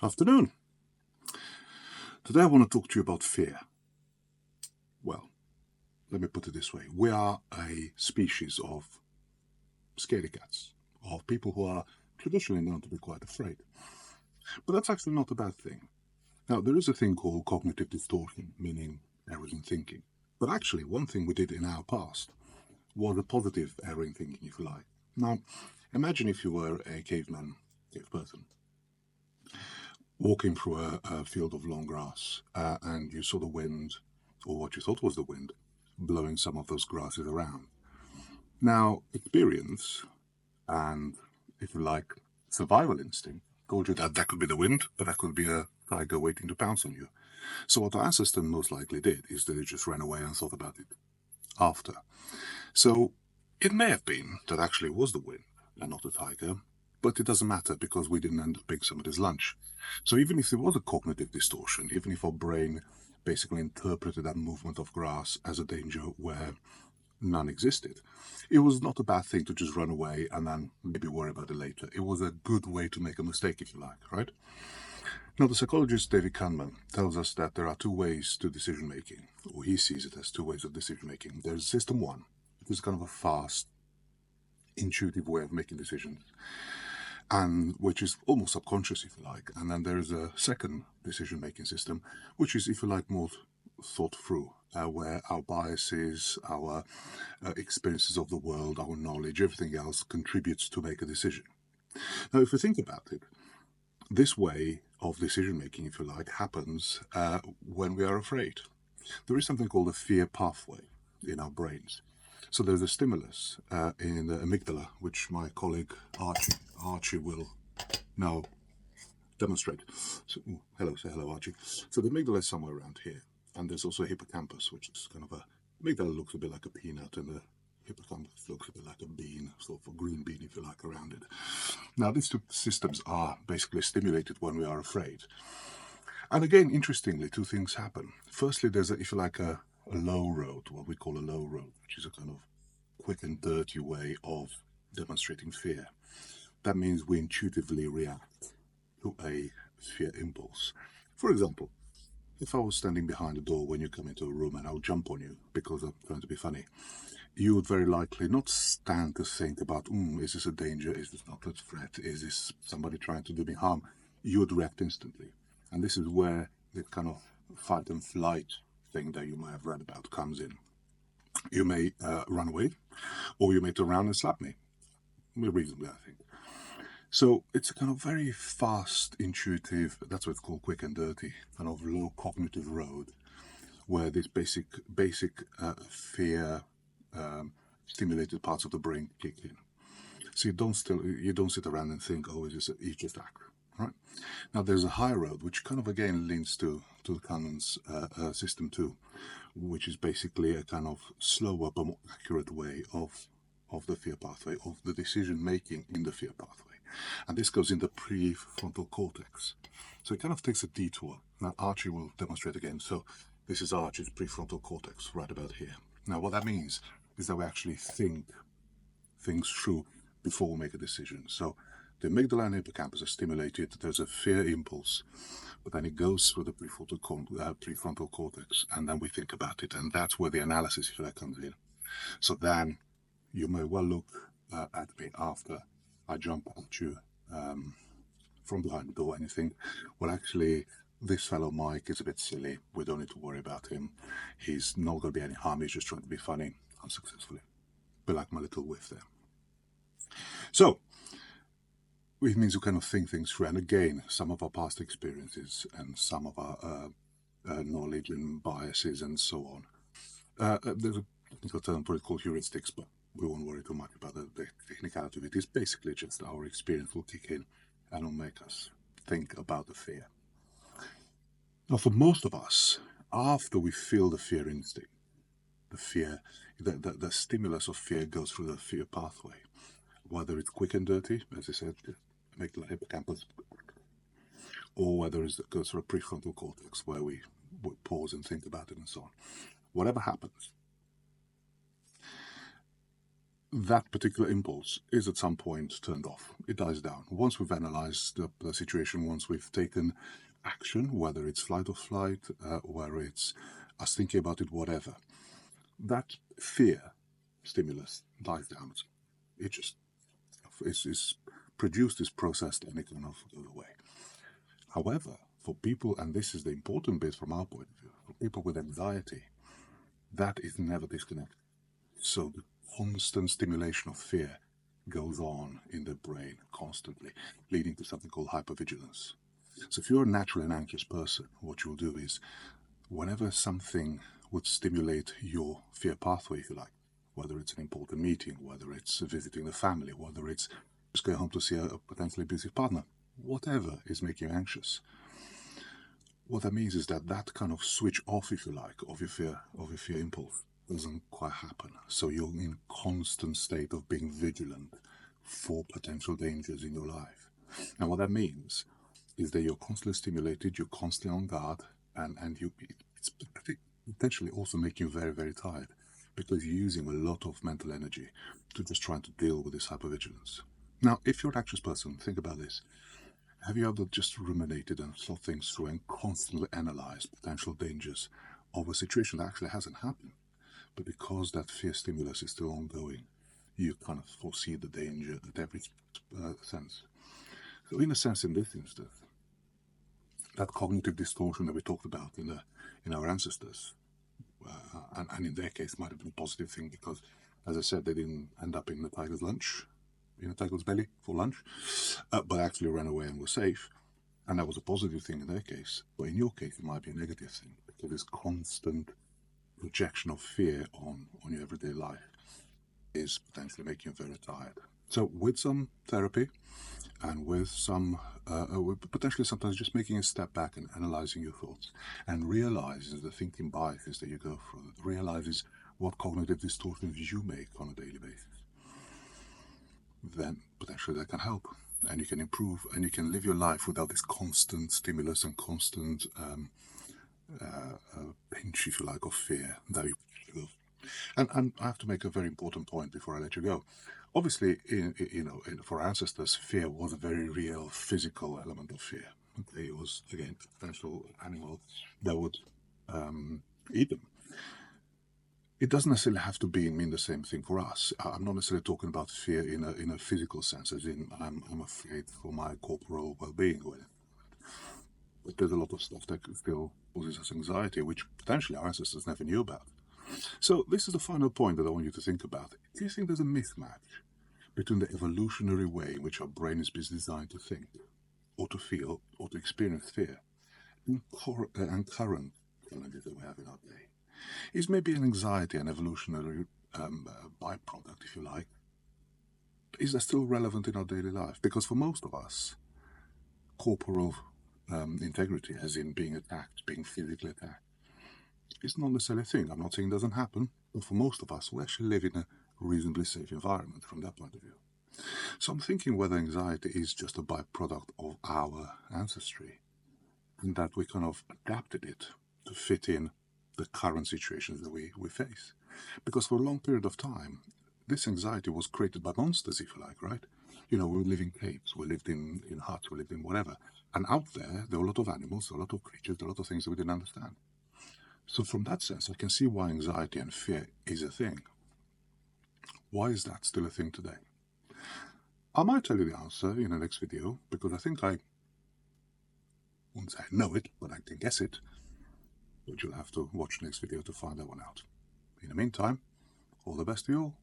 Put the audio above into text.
Afternoon. Today I want to talk to you about fear. Well, let me put it this way. We are a species of scaredy cats, of people who are traditionally known to be quite afraid. But that's actually not a bad thing. Now, there is a thing called cognitive distortion, meaning errors in thinking. But actually, one thing we did in our past was a positive error in thinking, if you like. Now, imagine if you were a cave person, walking through a field of long grass, and you saw the wind, or what you thought was the wind, blowing some of those grasses around. Now, experience and, if you like, survival instinct told you that could be the wind, but that could be a tiger waiting to pounce on you. So what our ancestors most likely did is that they just ran away and thought about it after. So it may have been that actually it was the wind and not the tiger, but it doesn't matter because we didn't end up being somebody's lunch. So even if there was a cognitive distortion, even if our brain basically interpreted that movement of grass as a danger where none existed, it was not a bad thing to just run away and then maybe worry about it later. It was a good way to make a mistake, if you like, right? Now, the psychologist David Kahneman tells us that there are two ways to decision making, or he sees it as two ways of decision making. There's system one, which is kind of a fast, intuitive way of making decisions, and which is almost subconscious, if you like. And then there is a second decision-making system, which is, if you like, more thought through, where our biases, our experiences of the world, our knowledge, everything else contributes to make a decision. Now, if you think about it, this way of decision-making, if you like, happens when we are afraid. There is something called a fear pathway in our brains. So there's a stimulus in the amygdala, which my colleague Archie will now demonstrate. So, say hello, Archie. So the amygdala is somewhere around here, and there's also a hippocampus, which is kind of amygdala looks a bit like a peanut, and the hippocampus looks a bit like a bean, sort of a green bean, if you like, around it. Now, these two systems are basically stimulated when we are afraid. And again, interestingly, two things happen. Firstly, there's, if you like, a low road, what we call a low road, which is a kind of quick and dirty way of demonstrating fear. That means we intuitively react to a fear impulse. For example, if I was standing behind the door when you come into a room and I'll jump on you because I'm trying to be funny, you would very likely not stand to think about, is this a danger? Is this not a threat? Is this somebody trying to do me harm? You would react instantly. And this is where the kind of fight and flight thing that you might have read about comes in. You may run away, or you may turn around and slap me. Reasonably, I think. So it's a kind of very fast, intuitive, that's what it's called, quick and dirty, kind of low cognitive road, where this basic fear stimulated parts of the brain kick in. So you don't sit around and think, you just act, right? Now there's a high road, which kind of again leans to Kahneman's system too, which is basically a kind of slower but more accurate way of the fear pathway, of the decision making in the fear pathway. And this goes in the prefrontal cortex. So it kind of takes a detour. Now Archie will demonstrate again. So this is Archie's prefrontal cortex right about here. Now what that means is that we actually think things through before we make a decision. So the amygdala and hippocampus are stimulated, there's a fear impulse, but then it goes through the prefrontal cortex, and then we think about it, and that's where the analysis, if that comes in. So then you may well look at me after I jump at you from behind the door and you think, well, actually, this fellow Mike is a bit silly. We don't need to worry about him. He's not going to be any harm. He's just trying to be funny, unsuccessfully. Be like my little whiff there. So it means you kind of think things through. And again, some of our past experiences and some of our knowledge and biases and so on. There's a technical term for it called heuristics, but we won't worry too much about the technicality of it. It's basically just our experience will kick in and will make us think about the fear. Now, for most of us, after we feel the fear instinct, the stimulus of fear goes through the fear pathway, whether it's quick and dirty, as I said, make the hippocampus, or whether it goes through a prefrontal cortex where we pause and think about it and so on. Whatever happens, that particular impulse is at some point turned off. It dies down. Once we've analyzed the situation, once we've taken action, whether it's flight or flight, whether it's us thinking about it, whatever, that fear stimulus dies down. It just is produced, is processed, and it kind of goes away. However, for people, and this is the important bit from our point of view, for people with anxiety, that is never disconnected. So the constant stimulation of fear goes on in the brain constantly, leading to something called hypervigilance. So if you're a naturally an anxious person, what you'll do is, whenever something would stimulate your fear pathway, if you like, whether it's an important meeting, whether it's visiting the family, whether it's just going home to see a potentially abusive partner, whatever is making you anxious, what that means is that that kind of switch off, if you like, of your fear impulse doesn't quite happen. So you're in constant state of being vigilant for potential dangers in your life. And what that means is that you're constantly stimulated, you're constantly on guard, and it's potentially also making you very, very tired, because you're using a lot of mental energy to just trying to deal with this hypervigilance. Now, if you're an anxious person, think about this. Have you ever just ruminated and thought things through and constantly analyzed potential dangers of a situation that actually hasn't happened? But because that fear stimulus is still ongoing, you kind of foresee the danger at every sense. So in a sense, in this instance, that cognitive distortion that we talked about in our ancestors, and in their case might have been a positive thing, because, as I said, they didn't end up in the tiger's belly for lunch, but actually ran away and were safe. And that was a positive thing in their case. But in your case, it might be a negative thing, because this constant projection of fear on your everyday life is potentially making you very tired. So with some therapy, and with some, potentially sometimes just making a step back and analyzing your thoughts, and realizing the thinking biases that you go through, realizes what cognitive distortions you make on a daily basis, then potentially that can help, and you can improve, and you can live your life without this constant stimulus and constant pinch, if you like, of fear that you go. And I have to make a very important point before I let you go. Obviously, for our ancestors, fear was a very real physical element of fear. Okay, it was, again, a potential animal that would eat them. It doesn't necessarily have to mean the same thing for us. I'm not necessarily talking about fear in a physical sense, as in I'm afraid for my corporal well-being. But there's a lot of stuff that still causes us anxiety, which potentially our ancestors never knew about. So this is the final point that I want you to think about. Do you think there's a mismatch between the evolutionary way in which our brain is designed to think, or to feel, or to experience fear, and current challenges that we have in our day? Is maybe an anxiety an evolutionary byproduct, if you like? Is that still relevant in our daily life? Because for most of us, corporal integrity, as in being attacked, being physically attacked, is not necessarily a thing. I'm not saying it doesn't happen, but for most of us, we actually live in a reasonably safe environment from that point of view. So I'm thinking whether anxiety is just a byproduct of our ancestry, and that we kind of adapted it to fit in the current situations that we face. Because for a long period of time, this anxiety was created by monsters, if you like, right? We lived in caves, we lived in huts, we lived in whatever. And out there were a lot of animals, a lot of creatures, a lot of things that we didn't understand. So from that sense, I can see why anxiety and fear is a thing. Why is that still a thing today? I might tell you the answer in the next video, because I think I won't say I know it, but I can guess it. But you'll have to watch the next video to find that one out. In the meantime, all the best to you all.